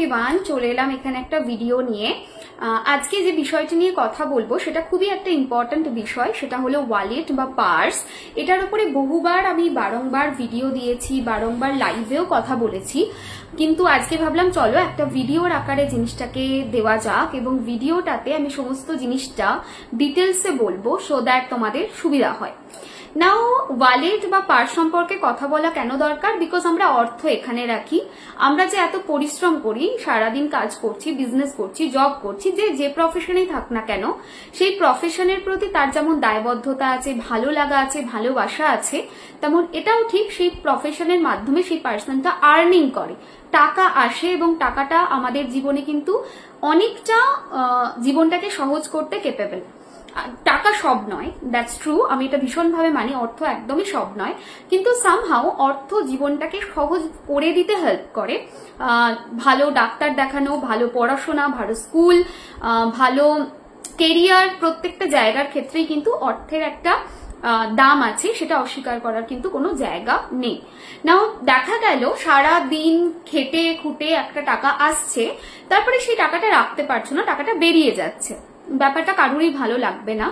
Everyone, চলে এলাম এখানে একটা ভিডিও নিয়ে। আজকে যে বিষয়টি নিয়ে কথা বলবো সেটা খুবই একটা ইম্পর্ট্যান্ট বিষয়, সেটা হলো ওয়ালেট বা পার্স। এটার উপরে বহুবার আমি বারংবার ভিডিও দিয়েছি, বারংবার লাইভেও কথা বলেছি, কিন্তু আজকে ভাবলাম চলো একটা ভিডিওর আকারে জিনিসটাকে দেওয়া যাক এবং ভিডিওটাতে আমি সমস্ত জিনিসটা ডিটেলসে বলবো, সো দ্যাট তোমাদের সুবিধা হয়। নাও ওয়ালেট বা পার্স সম্পর্কে কথা বলা কেন দরকার? বিকজ আমরা অর্থ এখানে রাখি। আমরা যে এত পরিশ্রম করি, সারাদিন কাজ করছি, বিজনেস করছি, জব করছি, যে প্রফেশনেই থাক না কেন, সেই প্রফেশনের প্রতি তার যেমন দায়বদ্ধতা আছে, ভালো লাগা আছে, ভালোবাসা আছে, তেমন এটাও ঠিক সেই প্রফেশনের মাধ্যমে সেই পার্সনটা আর্নিং করে, টাকা আসে এবং টাকাটা আমাদের জীবনে কিন্তু অনেকটা জীবনটাকে সহজ করতে ক্যাপেবল। টাকা সব নয়, দ্যাটস ট্রু, আমি এটা ভীষণভাবে মানি, অর্থ একদমই সব নয়, কিন্তু সামহাও অর্থ জীবনটাকে সহজ করে দিতে হেল্প করে। ভালো ডাক্তার দেখানো, ভালো পড়াশোনা, ভালো স্কুল, ভালো কেরিয়ার, প্রত্যেকটা জায়গার ক্ষেত্রেই কিন্তু অর্থের একটা দাম আছে, সেটা অস্বীকার করার কিন্তু কোনো জায়গা নেই। নাও দেখা গেল সারা দিন খেটে খুটে একটা টাকা আসছে, তারপরে সেই টাকাটা রাখতে পারছো না, টাকাটা বেরিয়ে যাচ্ছে, ব্যাপারটা কারোরই ভালো লাগবে না।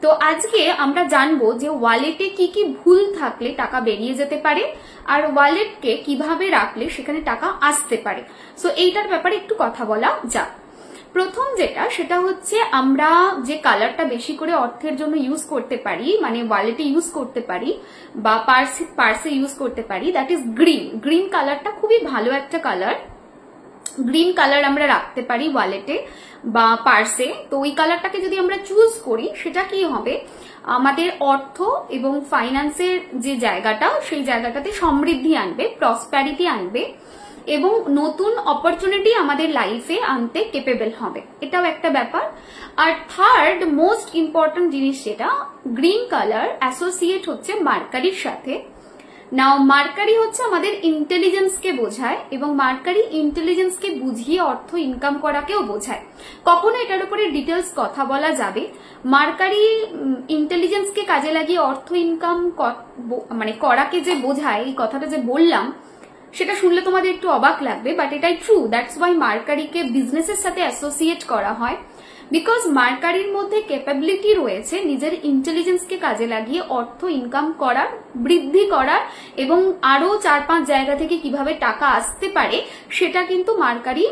তো আজকে আমরা জানবো যে ওয়ালেটে কি কি ভুল থাকলে টাকা বেরিয়ে যেতে পারে আর ওয়ালেটকে কিভাবে রাখলে সেখানে টাকা আসতে পারে। সো এইটার ব্যাপারে একটু কথা বলা যাক। প্রথম যেটা, সেটা হচ্ছে আমরা যে কালারটা বেশি করে অর্থের জন্য ইউজ করতে পারি, মানে ওয়ালেটে ইউজ করতে পারি বা পার্সে ইউজ করতে পারি, দ্যাট ইজ গ্রিন। গ্রিন কালারটা খুবই ভালো একটা কালার। গ্রিন কালার আমরা রাখতে পারি ওয়ালেটে বা পার্সে। তো ওই কালারটাকে যদি আমরা চুজ করি, সেটা কি হবে, আমাদের অর্থ এবং ফাইন্যান্সের যে জায়গাটা, সেই জায়গাটাতে সমৃদ্ধি আনবে, প্রসপ্যারিটি আনবে এবং নতুন অপরচুনিটি আমাদের লাইফে আনতে কেপেবল হবে, এটাও একটা ব্যাপার। আর থার্ড মোস্ট ইম্পর্টেন্ট জিনিস, যেটা গ্রিন কালার অ্যাসোসিয়েট হচ্ছে মার্কারির সাথে। নাও মার্কারি হচ্ছে আমাদের ইন্টেলিজেন্সকে বোঝায় এবং মার্কারি ইন্টেলিজেন্সকে বুঝিয়ে অর্থ ইনকাম করাকেও বোঝায়। কখনো এটার উপরে ডিটেলস কথা বলা যাবে। মার্কারি ইন্টেলিজেন্সকে কাজে লাগিয়ে অর্থ ইনকাম মানে করাকে যে বোঝায়, এই কথাটা যে বললাম, সেটা শুনলে তোমাদের একটু অবাক লাগবে, বাট এটাই ট্রু। দ্যাটস ওয়াই মার্কারিকে বিজনেসের সাথে অ্যাসোসিয়েট করা হয়, বিকজ মার্কারির মধ্যে ক্যাপাবিলিটি রয়েছে নিজের ইন্টেলিজেন্সকে কাজে লাগিয়ে অর্থ ইনকাম করার, বৃদ্ধি করার এবং আরো 4-5 জায়গা থেকে কিভাবে টাকা আসতে পারে সেটা কিন্তু মার্কারি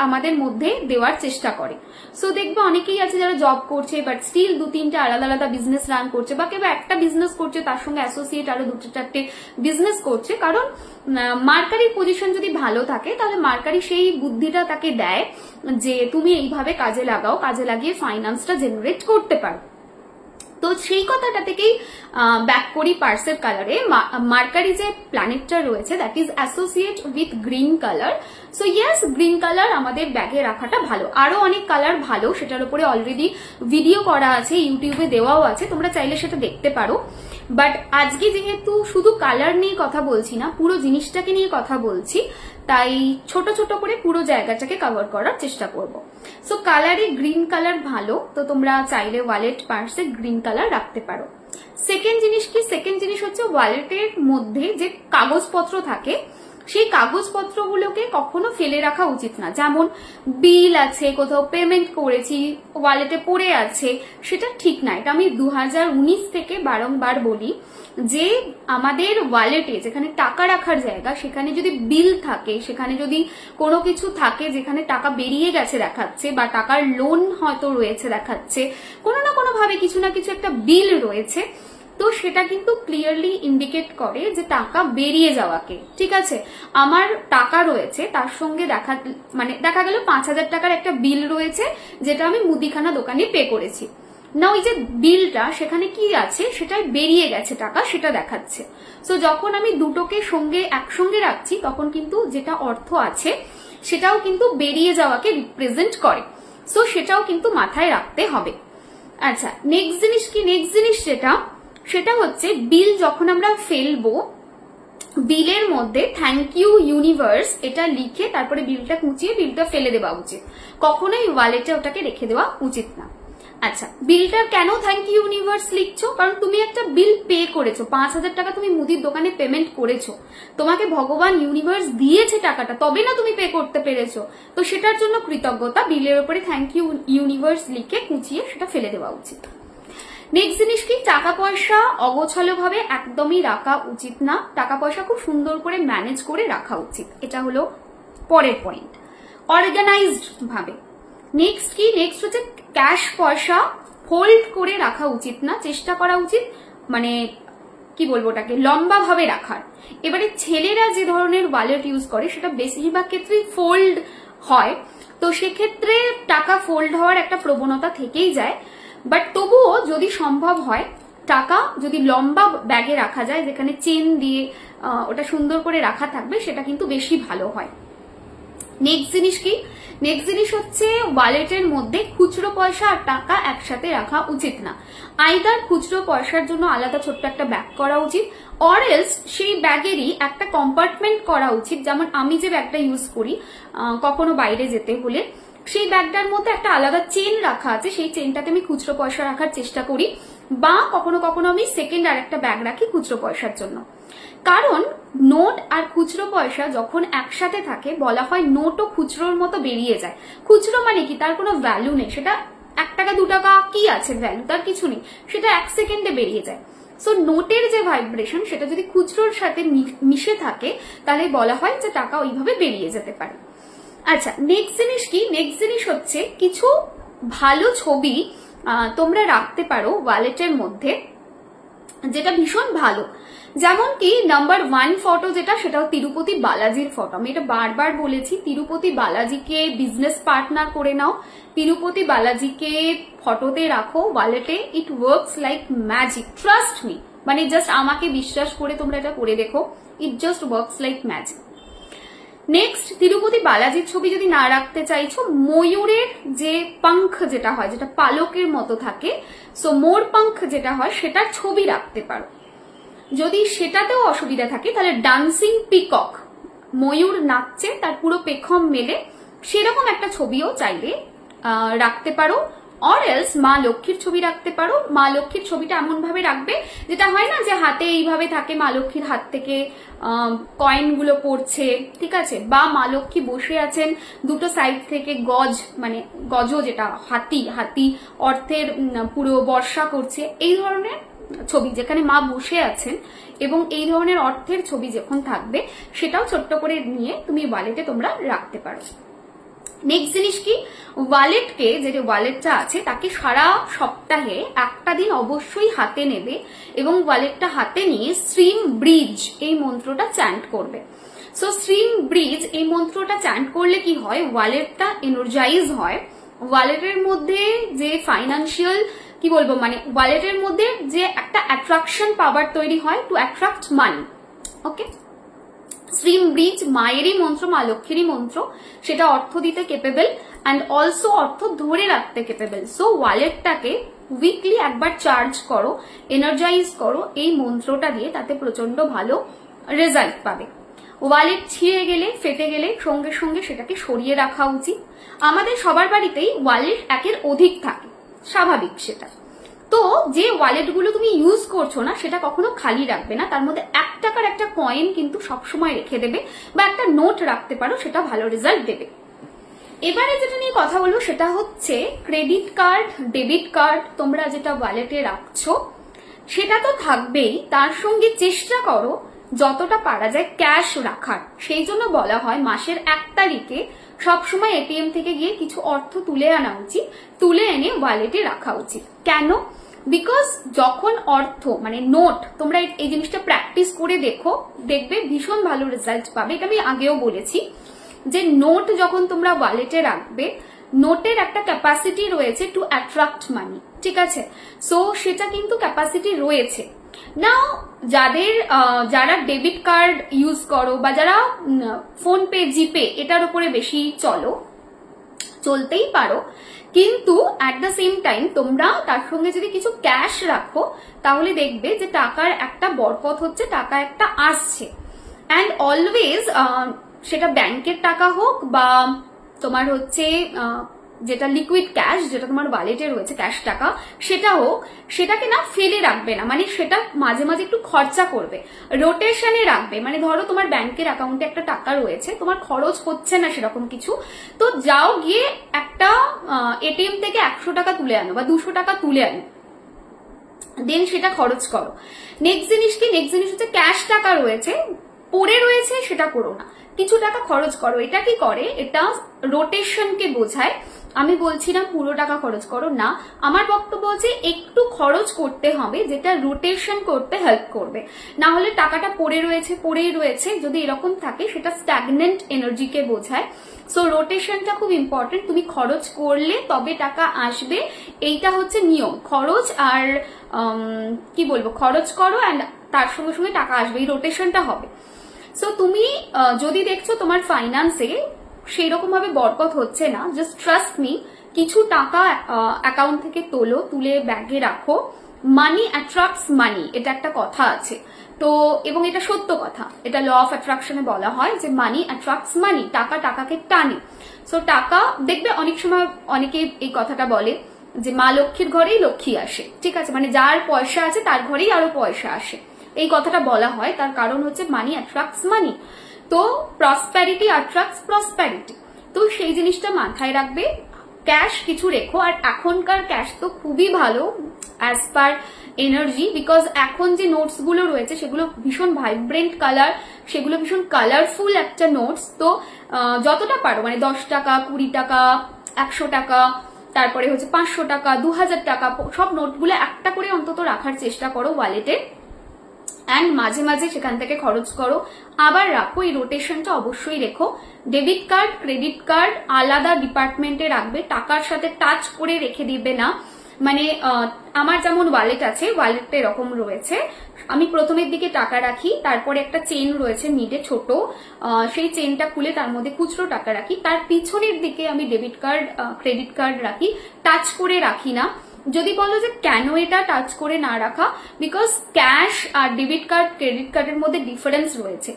আমাদের মধ্যে দেওয়ার চেষ্টা করে। সো দেখবে অনেকেই আছে যারা জব করছে বাট স্টিল 2-3টে আলাদা আলাদা বিজনেস রান করছে, বা কেউ একটা বিজনেস করছে তার সঙ্গে অ্যাসোসিয়েট আরো 2-4টে বিজনেস করছে, কারণ মার্কারির পজিশন যদি ভালো থাকে তাহলে মার্কারি সেই বুদ্ধিটা তাকে দেয় যে তুমি এইভাবে কাজে লাগাও, কাজে লাগিয়ে ফাইন্যান্সটা জেনারেট করতে পারো। তো সেই কথাটা থেকেই ব্যাক করি পার্সের কালারে। মার্কারি যে প্ল্যানেটটা রয়েছে, that is associate with green colour. So yes, green colour আমাদের ব্যাগে রাখাটা ভালো। আরো অনেক কালার ভালো, সেটার উপরে অলরেডি ভিডিও করা আছে, ইউটিউবে দেওয়াও আছে, তোমরা চাইলে সেটা দেখতে পারো। বাট আজকে যেহেতু শুধু কালার নিয়ে কথা বলছি না, পুরো জিনিসটাকে নিয়ে কথা বলছি, তাই ছোট ছোট করে পুরো জায়গাটাকে কভার করার চেষ্টা করব। সো কালারে গ্রিন কালার ভালো, তো তোমরা চাইলে ওয়ালেট পার্সে গ্রিন কালার রাখতে পারো। সেকেন্ড জিনিস কি? সেকেন্ড জিনিস হচ্ছে ওয়ালেটের মধ্যে যে কাগজপত্র থাকে, সেই কাগজপত্রগুলোকে কখনো ফেলে রাখা উচিত না। যেমন বিল আছে, কোথাও পেমেন্ট করেছি, ওয়ালেটে পড়ে আছে, সেটা ঠিক না। এটা আমি 2019 থেকে বারংবার বলি যে আমাদের ওয়ালেটে যেখানে টাকা রাখার জায়গা, সেখানে যদি বিল থাকে, সেখানে যদি কোনো কিছু থাকে যেখানে টাকা বেরিয়ে গেছে দেখাচ্ছে, বা টাকার লোন হয়তো রয়েছে দেখাচ্ছে, কোনো না কোনো ভাবে কিছু না কিছু একটা বিল রয়েছে, তো সেটা কিন্তু ক্লিয়ারলি ইন্ডিকেট করে যে টাকা বেরিয়ে যাওয়াকে। ঠিক আছে, আমার টাকা রয়েছে, তার সঙ্গে দেখা গেল 5000 টাকার একটা বিল রয়েছে, যেটা আমি মুদিখানা দোকানে পে করেছি। না, ওই যে বিলটা সেখানে কি আছে, সেটাই বেরিয়ে গেছে টাকা, সেটা দেখাচ্ছে। সো যখন আমি দুটোকে একসঙ্গে রাখছি, তখন কিন্তু যেটা অর্থ আছে সেটাও কিন্তু বেরিয়ে যাওয়াকে রিপ্রেজেন্ট করে। সো সেটাও কিন্তু মাথায় রাখতে হবে। আচ্ছা, নেক্সট জিনিস কি? নেক্সট জিনিস সেটা হচ্ছে বিল যখন আমরা ফেলবো, বিলের মধ্যে থ্যাংক ইউ ইউনিভার্স এটা লিখে তারপরে বিলটা কুচিয়ে বিলটা ফেলে দেওয়া উচিত, কখনোই ওয়ালেটে ওটাকে রেখে দেওয়া উচিত না। আচ্ছা, বিলটার কেন থ্যাংক ইউ ইউনিভার্স লিখছো? কারণ তুমি একটা বিল পে করেছো, 5,000 টাকা তুমি মুদির দোকানে পেমেন্ট করেছো, তোমাকে ভগবান ইউনিভার্স দিয়েছে টাকাটা, তবে না তুমি পে করতে পেরেছো, তো সেটার জন্য কৃতজ্ঞতা, বিলের উপরে থ্যাংক ইউ ইউনিভার্স লিখে কুচিয়ে সেটা ফেলে দেওয়া উচিত। নেক্সট জিনিস কি, টাকা পয়সা অগোছালো ভাবে একদমই রাখা উচিত না, টাকা পয়সা খুব সুন্দর করে ম্যানেজ করে রাখা উচিত, এটা হলো পরের পয়েন্ট, অর্গানাইজড ভাবে। নেক্সট কি, নেক্সট হচ্ছে ক্যাশ পয়সা হোল্ড করে রাখা উচিত না, চেষ্টা করা উচিত মানে কি বলবো ওটাকে লম্বা ভাবে রাখার। এবারে ছেলেরা যে ধরনের ওয়ালেট ইউজ করে সেটা বেশিরভাগ ক্ষেত্রে ফোল্ড হয়, তো সেক্ষেত্রে টাকা ফোল্ড হওয়ার একটা প্রবণতা থেকেই যায়, বাট তবুও যদি সম্ভব হয় টাকা যদি লম্বা ব্যাগে রাখা যায় যেখানে চেন দিয়ে ওটা সুন্দর করে রাখা থাকবে, সেটা কিন্তু বেশি ভালো হয়। নেক্সট জিনিস কি, নেক্সট জিনিস হচ্ছে ওয়ালেটের মধ্যে খুচরো পয়সা আর টাকা একসাথে রাখা উচিত না, আইদার খুচরো পয়সার জন্য আলাদা ছোট্ট একটা ব্যাগ করা উচিত, অর এলস সেই ব্যাগেরই একটা কম্পার্টমেন্ট করা উচিত। যেমন আমি যে ব্যাগটা ইউজ করি কখনো বাইরে যেতে হলে, সেই ব্যাগটার মধ্যে একটা আলাদা চেন রাখা আছে, সেই চেনটাতে আমি খুচরো পয়সা রাখার চেষ্টা করি, বা কখনো কখনো আমি সেকেন্ড আর একটা ব্যাগ রাখি খুচরো পয়সার জন্য। কারণ নোট আর খুচরো পয়সা যখন একসাথে থাকে বলা হয় নোটও খুচরোর মতো বেরিয়ে যায়। খুচরো মানে কি, তার কোনো ভ্যালু নেই, সেটা 1 টাকা 2 টাকা কি আছে ভ্যালু, তার কিছু নেই, সেটা 1 সেকেন্ডে বেরিয়ে যায়। সো নোটের যে ভাইব্রেশন সেটা যদি খুচরোর সাথে মিশে থাকে তাহলে বলা হয় যে টাকা ওইভাবে বেরিয়ে যেতে পারে। আচ্ছা, নেক্সট জিনিস কি, নেক্সট জিনিস হচ্ছে কিছু ভালো ছবি তোমরা রাখতে পারো ওয়ালেটের মধ্যে, যেটা ভীষণ ভালো। যেমন কি নাম্বার 1 ফটো যেটা, সেটাও তিরুপতি বালাজির ফটো। আমি এটা বারবার বলেছি, তিরুপতি বালাজিকে বিজনেস পার্টনার করে নাও, তিরুপতি বালাজিকে ফটোতে রাখো ওয়ালেটে, it works like magic, trust me, মানে জাস্ট আমাকে বিশ্বাস করে তোমরা এটা করে দেখো, it just works like magic. Next, Tirupati বালাজির ছবি যদি না রাখতে চাইছো, ময়ূরের যে পাঙ্খ যেটা হয়, যেটা পালকের মতো থাকে, সো মোর পাঙ্খ যেটা হয় সেটার ছবি রাখতে পারো। যদি সেটাতেও অসুবিধা থাকে তাহলে ডান্সিং পিকক, ময়ূর নাচছে তার পুরো পেখম মেলে, সেরকম একটা ছবিও চাইলে রাখতে পারো। অর এলস মা লক্ষ্মীর ছবি রাখতে পারো, মা লক্ষ্মীর ছবিটা এমন ভাবে রাখবে যেটা হয় না যে হাতে এইভাবে থাকে, মা লক্ষ্মীর হাত থেকে কয়েন গুলো পড়ছে, ঠিক আছে, বা মা লক্ষ্মী বসে আছেন দুটো সাইড থেকে গজ, মানে গজ যেটা হাতি, হাতি অর্থের পুরো বর্ষা করছে, এই ধরনের ছবি যেখানে মা বসে আছেন এবং এই ধরনের অর্থের ছবি যখন থাকবে সেটাও ছোট্ট করে নিয়ে তুমি ওয়ালেটে তোমরা রাখতে পারো। নেক্সট জিনিস কি, ওয়ালেটকে, যে ওয়ালেটটা আছে তাকে সারা সপ্তাহে একটা দিন অবশ্যই হাতে নেবে এবং ওয়ালেটটা হাতে নিয়ে শ্রীম ব্রিজ এই মন্ত্রটা চ্যান্ট করবে। সো শ্রীম ব্রিজ এই মন্ত্রটা চ্যান্ট করলে কি হয়, ওয়ালেটটা এনার্জাইজ হয়, ওয়ালেটের মধ্যে যে ফাইন্যান্সিয়াল কি বলবো মানে ওয়ালেটের মধ্যে যে একটা অ্যাট্রাকশন পাওয়ার তৈরি হয় টু অ্যাট্রাক্ট মানি। ওকে, শ্রীম ব্রিজ মায়েরই মন্ত্র, মা লক্ষ্মীরই মন্ত্র, সেটা অর্থ দিতে কেপেবল অ্যান্ড অলসো অর্থ ধরে রাখতে কেপেবল। সো ওয়ালেটটাকে উইকলি একবার চার্জ করো, এনার্জাইজ করো এই মন্ত্রটা দিয়ে, তাতে প্রচন্ড ভালো রেজাল্ট পাবে। ওয়ালেট ছিঁড়ে গেলে, ফেটে গেলে সঙ্গে সঙ্গে সেটাকে সরিয়ে রাখা উচিত। আমাদের সবার বাড়িতেই ওয়ালেট একের অধিক থাকে, স্বাভাবিক সেটা। তো যে ওয়ালেটগুলো তুমি ইউজ করছো না সেটা কখনো খালি রাখবে না, তার মধ্যে 1 টাকার একটা কয়েন কিন্তু সবসময় রেখে দেবে, বা একটা নোট রাখতে পারো, সেটা ভালো রেজাল্ট দেবে। এবারে যেটা নিয়ে কথা বলবো সেটা হচ্ছে ক্রেডিট কার্ড, ডেবিট কার্ড তোমরা যেটা ওয়ালেটে রাখছো সেটা তো থাকবেই, তার সঙ্গে চেষ্টা করো যতটা পারা যায় ক্যাশ রাখার। সেই জন্য বলা হয় মাসের 1 তারিখে সবসময় এটিএম থেকে গিয়ে কিছু অর্থ তুলে আনা উচিত, তুলে এনে ওয়ালেটে রাখা উচিত। কেন? বিকজ যখন অর্থ মানে নোট, তোমরা এই জিনিসটা প্র্যাকটিস করে দেখো, দেখবে ভীষণ ভালো রেজাল্ট পাবে। এটা আমি আগেও বলেছি যে নোট যখন তোমরা ওয়ালেটে রাখবে, নোটের একটা ক্যাপাসিটি রয়েছে টু অ্যাট্রাক্ট মানি, ঠিক আছে, সো সেটা কিন্তু ক্যাপাসিটি রয়েছে। নাও যারা ডেবিট কার্ড ইউজ করো বা যারা ফোনপে, জিপে এটার উপরে বেশি চলতেই পারো, কিন্তু অ্যাট দ্য সেম টাইম তোমরা তার সঙ্গে যদি কিছু ক্যাশ রাখো তাহলে দেখবে যে টাকার একটা বরকত হচ্ছে, টাকা একটা আসছে। অ্যান্ড অলওয়েজ সেটা ব্যাংকের টাকা হোক বা তোমার হচ্ছে যেটা লিকুইড ক্যাশ, যেটা তোমার ওয়ালেটে রয়েছে ক্যাশ টাকা, সেটা হোক, সেটাকে না ফেলে রাখবে না, মানে সেটা মাঝে মাঝে একটু খরচা করবে, রোটেশনে রাখবে। মানে ধরো তোমার ব্যাংকের অ্যাকাউন্টে একটা টাকা রয়েছে, তোমার খরচ হচ্ছে না সেরকম কিছু, তো যাও গিয়ে একটা এটিএম থেকে 100 টাকা তুলে আনো বা 200 টাকা তুলে আনো, দেন সেটা খরচ করো। নেক্সট জিনিস কি, নেক্সট জিনিস হচ্ছে ক্যাশ টাকা রয়েছে, পড়ে রয়েছে, সেটা করো না, কিছু টাকা খরচ করো। এটা কি করে, এটা রোটেশনকে বোঝায়। আমি বলছি না পুরো টাকা খরচ করো, না, আমার বক্তব্য হচ্ছে একটু খরচ করতে হবে যেটা রোটেশন করতে হেল্প করবে। না হলে টাকাটা পড়েই রয়েছে, যদি এরকম থাকে সেটা স্ট্যাগনেন্ট এনার্জিকে বোঝায়। সো রোটেশনটা খুব ইম্পর্টেন্ট, তুমি খরচ করলে তবে টাকা আসবে, এইটা হচ্ছে নিয়ম। খরচ আর কি বলবো, খরচ করো অ্যান্ড তার সঙ্গে সঙ্গে টাকা আসবে, এই রোটেশনটা হবে। সো তুমি যদি দেখছো তোমার ফাইন্যান্সে সেই রকম ভাবে বরকত হচ্ছে না, জাস্ট ট্রাস্ট মি, কিছু টাকা অ্যাকাউন্ট থেকে তোলো, তুলে ব্যাগে রাখো। মানি অ্যাট্রাক্টস মানি, এটা একটা কথা আছে তো, এবং এটা সত্য কথা, এটা ল অফ অ্যাট্রাকশনে বলা হয় যে মানি অ্যাট্রাক্টস মানি, টাকা টাকাকে টানে। সো টাকা দেখবে অনেক সময় অনেকে এই কথাটা বলে যে মা লক্ষ্মীর ঘরেই লক্ষ্মী আসে, ঠিক আছে, মানে যার পয়সা আছে তার ঘরেই আরো পয়সা আসে, এই কথাটা বলা হয়। তার কারণ হচ্ছে মানি অ্যাট্রাক্টস মানি, তো প্রসপ্যারিটি অ্যাট্রাক্টস প্রসপ্যারিটি, তো সেই জিনিসটা মাথায় রাখবে। ক্যাশ কিছু রেখো, আর এখনকার ক্যাশ তো খুবই ভালো অ্যাজ পার এনার্জি, বিকজ এখন যে নোটস গুলো রয়েছে সেগুলো ভীষণ ভাইব্রেন্ট কালার, সেগুলো ভীষণ কালারফুল একটা নোটস। তো যতটা পারো, মানে 10 টাকা, 20 টাকা, 100 টাকা, তারপরে হচ্ছে 500 টাকা, 2000 টাকা, সব নোটগুলো একটা করে অন্তত রাখার চেষ্টা করো ওয়ালেটে, অ্যান্ড মাঝে মাঝে সেখান থেকে খরচ করো, আবার রাখো। এই রোটেশনটা অবশ্যই রেখো। ডেবিট কার্ড, ক্রেডিট কার্ড আলাদা ডিপার্টমেন্টে রাখবে, টাকার সাথে টাচ করে রেখে দিবে না। মানে আমার যেমন ওয়ালেট আছে, ওয়ালেটটা এরকম রয়েছে, আমি প্রথমের দিকে টাকা রাখি, তারপরে একটা চেন রয়েছে মিডে ছোট, সেই চেনটা খুলে তার মধ্যে খুচরো টাকা রাখি, তার পিছনের দিকে আমি ডেবিট কার্ড, ক্রেডিট কার্ড রাখি, টাচ করে রাখি না। যদি বলো যে কেন এটা টাচ করে না রাখা, বিকজ ক্যাশ আর ডেবিট কার্ড, ক্রেডিট কার্ডের মধ্যে ডিফারেন্স রয়েছে,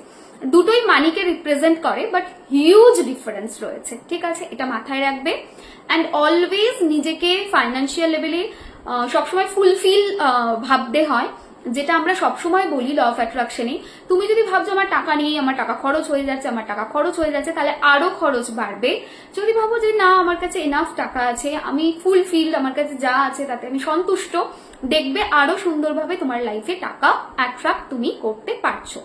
দুটোই মানিকে রিপ্রেজেন্ট করে, বাট হিউজ ডিফারেন্স রয়েছে, ঠিক আছে, এটা মাথায় রাখবে। অ্যান্ড অলওয়েজ নিজেকে ফাইন্যান্সিয়াল লেভেলে সবসময় ফুলফিল ভাবতে হয়, যেটা আমরা সবসময় বলি ল অফ অ্যাট্রাকশনে। তুমি যদি ভাবছো আমার টাকা নেই, আমার টাকা খরচ হয়ে যাচ্ছে, আমার টাকা খরচ হয়ে যাচ্ছে, তাহলে আরো খরচ বাড়বে। যদি ভাবো যে না আমার কাছে এনাফ টাকা আছে, আমি ফুলফিলড, আমার কাছে যা আছে তাতে আমি সন্তুষ্ট, দেখবে আরো সুন্দরভাবে তোমার লাইফে টাকা অ্যাট্রাক্ট তুমি করতে পারছো।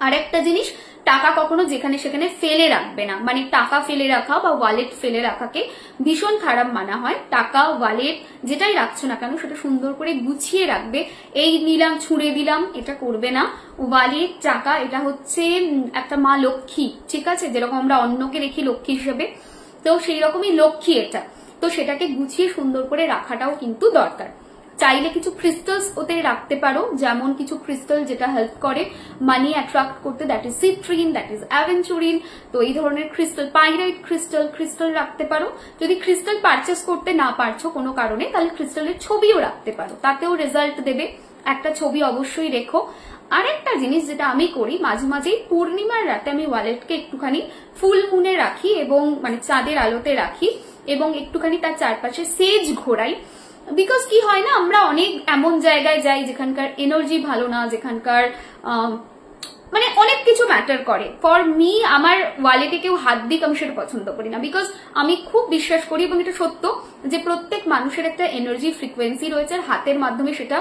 আরেকটা জিনিস, টাকা কখনো যেখানে সেখানে ফেলে রাখবে না, মানে টাকা ফেলে রাখা বা ওয়ালেট ফেলে রাখাকে ভীষণ খারাপ মানা হয়। টাকা, ওয়ালেট যেটাই রাখছো না কেন সেটা সুন্দর করে গুছিয়ে রাখবে, এই নিলাম ছুঁড়ে দিলাম এটা করবে না। ওয়ালেট, টাকা এটা হচ্ছে একটা মা লক্ষ্মী, ঠিক আছে, যেরকম আমরা অন্যকে রেখি লক্ষ্মী হিসেবে, তো সেই রকমই লক্ষ্মী এটা, তো সেটাকে গুছিয়ে সুন্দর করে রাখাটাও কিন্তু দরকার। চাইলে কিছু ক্রিস্টালস ওতে রাখতে পারো, যেমন কিছু ক্রিস্টাল যেটা হেল্প করে মানি অ্যাট্রাক্ট করতে, that is citrine, that is aventurine, তো এই ধরনের ক্রিস্টাল, পাইরাইট ক্রিস্টাল রাখতে পারো। যদি ক্রিস্টাল পারচেস করতে না পারছো কোনো কারণে, তাহলে ক্রিস্টালের ছবিও রাখতে পারো, তাতেও রেজাল্ট দেবে, একটা ছবি অবশ্যই রেখো। আরেকটা জিনিস যেটা আমি করি, মাঝে মাঝেই পূর্ণিমার রাতে আমি ওয়ালেটকে একটুখানি ফুল মুনে রাখি, এবং মানে চাঁদের আলোতে রাখি, এবং একটুখানি তার চারপাশে সেজ ঘোরাই। বিকজ কি হয় না, আমরা অনেক এমন জায়গায় যাই যেখানকার এনার্জি ভালো না, যেখানকার মানে অনেক কিছু ম্যাটার করে। ফর মি, আমার ওয়ালেটে কেউ হাত দিক আমি সেটা পছন্দ করি না, বিকজ আমি খুব বিশ্বাস করি, এবং এটা সত্য, যে প্রত্যেক মানুষের একটা এনার্জি ফ্রিকোয়েন্সি রয়েছে, আর হাতের মাধ্যমে সেটা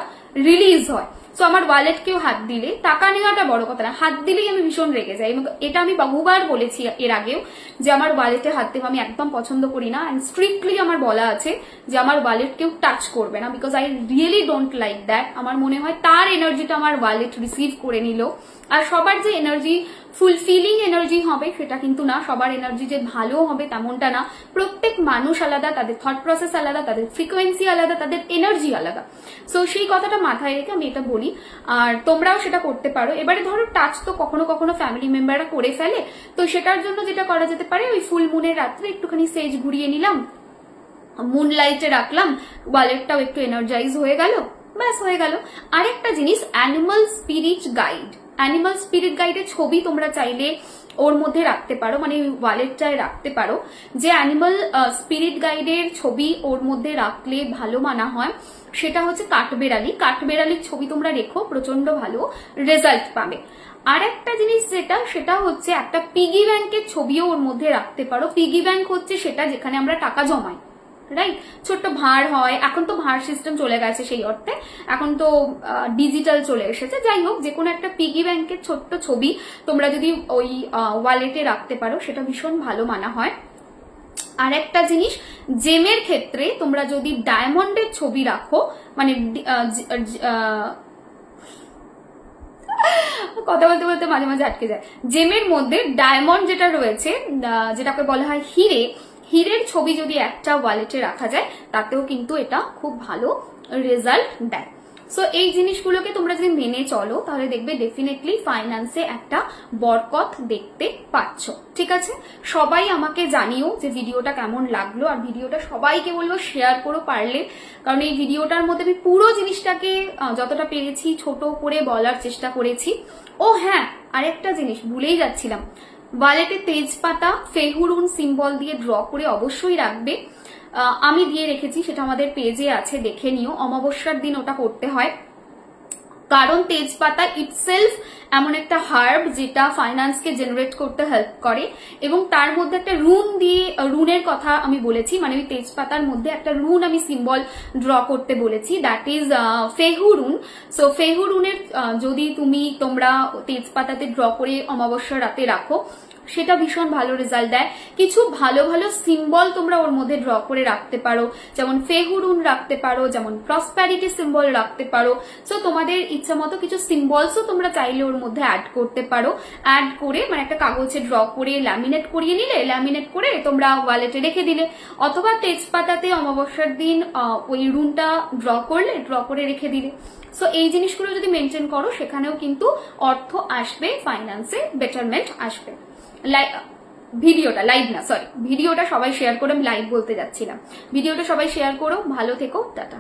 রিলিজ হয়। সো আমার ওয়ালেট কেউ হাত দিলে, টাকা নেওয়াটা বড় কথা না, হাত দিলেই আমি ভীষণ রেগে যাই, এবং এটা আমি বহুবার বলেছি এর আগেও, যে আমার ওয়ালেটে হাত দেওয়া আমি একদম পছন্দ করি না, অ্যান্ড স্ট্রিক্টলি আমার বলা আছে যে আমার ওয়ালেট কেউ টাচ করবে না, because I really don't like that. আমার মনে হয় তার এনার্জিটা আমার ওয়ালেট রিসিভ করে নিল, আর সবার যে এনার্জি ফুলফিলিং এনার্জি হবে সেটা কিন্তু না, সবার এনার্জি যে ভালো হবে তেমনটা না। প্রত্যেক মানুষ আলাদা, তাদের থট প্রসেস আলাদা, তাদের ফ্রিকোয়েন্সি আলাদা, তাদের এনার্জি আলাদা। সো সেই কথাটা মাথায় রেখে আমি এটা বলি, আর তোমরাও সেটা করতে পারো। এবারে ধরো টাচ তো কখনো কখনো ফ্যামিলি মেম্বাররা করে ফেলে, তো সেটার জন্য যেটা করা যেতে পারে, ওই ফুল মুনের রাত্রে একটুখানি সেজ ঘুরিয়ে নিলাম, মুন লাইটে রাখলাম, ওয়ালেটটাও একটু এনার্জাইজ হয়ে গেল, ব্যাস হয়ে গেল। আরেকটা জিনিস, animal spirit guide, animal spirit গাইডের ছবি তোমরা চাইলে ওর মধ্যে রাখতে পারো, মানে ওয়ালেটটায় রাখতে পারো। যে অ্যানিমাল স্পিরিট গাইডের ছবি ওর মধ্যে রাখলে ভালো মানা হয় সেটা হচ্ছে কাঠবেড়ালি। কাঠবেড়ালির ছবি তোমরা রেখো, প্রচন্ড ভালো রেজাল্ট পাবে। আর একটা জিনিস সেটা হচ্ছে একটা পিগি ব্যাংকের ছবিও ওর মধ্যে রাখতে পারো। পিগি ব্যাংক হচ্ছে সেটা যেখানে আমরা টাকা জমাই, রাইট? ছোট্ট ভাঁড় হয়, এখন তো ভাঁড় সিস্টেম চলে গেছে সেই অর্থে, এখন তো ডিজিটাল চলে এসেছে। যাই হোক, যে কোনো একটা পিগি ব্যাংকের ছোট্ট ছবি তোমরা যদি ওই ওয়ালেটে রাখতে পারো সেটা ভীষণ ভালো মানা হয়। আর একটা জিনিস, জেমের ক্ষেত্রে তোমরা যদি ডায়মন্ডের ছবি রাখো, মানে কথা বলতে বলতে মাঝে মাঝে আটকে যায়, জেমের মধ্যে ডায়মন্ড যেটা রয়েছে, যেটাকে বলা হয় হিরের ছবি যদি একটা ওয়ালেটে রাখা যায় তাতেও কিন্তু এটা খুব ভালো রেজাল্ট দেয়। সো এই জিনিসগুলোকে তোমরা যদি মেনে চলো তাহলে দেখবে ডেফিনেটলি ফাইন্যান্সে একটা বরকত দেখতে পাচ্ছ। ঠিক আছে, সবাই আমাকে জানিও যে ভিডিওটা কেমন লাগলো, আর ভিডিওটা সবাইকে বলবো শেয়ার করো পারলে, কারণ এই ভিডিওটার মধ্যে আমি পুরো জিনিসটাকে যতটা পেরেছি ছোট করে বলার চেষ্টা করেছি। ও হ্যাঁ, আরেকটা জিনিস ভুলেই যাচ্ছিলাম, ওয়ালেটে তেজপাতা ফেহুরুন সিম্বল দিয়ে ড্র করে অবশ্যই রাখবে। আমি দিয়ে রেখেছি, সেটা আমাদের পেজে আছে, দেখে নিও। অমাবস্যার দিন ওটা করতে হয়, কারণ তেজপাতা ইটসেলফ এমন একটা হার্ব যেটা ফাইন্যান্সকে জেনারেট করতে হেল্প করে, এবং তার মধ্যে একটা রুনের কথা আমি বলেছি, মানে ওই তেজপাতার মধ্যে একটা রুন আমি সিম্বল ড্র করতে বলেছি, দ্যাট ইজ ফেহুরুন। সো ফেহুরুনের যদি তোমরা তেজপাতাতে ড্র করে অমাবস্যার রাতে রাখো সেটা ভীষণ ভালো রেজাল্ট দেয়। কিছু ভালো ভালো সিম্বল তোমরা ওর মধ্যে ড্র করে রাখতে পারো, যেমন ফেহুরুন রাখতে পারো, যেমন প্রসপ্যারিটি সিম্বল রাখতে পারো। সো তোমাদের ইচ্ছা মতো কিছু সিম্বলসও তোমরা চাইলে ওর মধ্যে অ্যাড করতে পারো। অ্যাড করে মানে একটা কাগজে ড্র করে ল্যামিনেট করিয়ে নিলে, ল্যামিনেট করে তোমরা ওয়ালেটে রেখে দিলে, অথবা তেজপাতাতে অমাবস্যার দিন ওই রুনটা ড্র করে রেখে দিলে। সো এই জিনিসগুলো যদি মেনটেন করো সেখানেও কিন্তু অর্থ আসবে, ফাইন্যান্সে বেটারমেন্ট আসবে। ভিডিওটা সবাই শেয়ার করো, আমি লাইভ বলতে যাচ্ছিলাম। ভিডিওটা সবাই শেয়ার করো, ভালো থেকো, টাটা।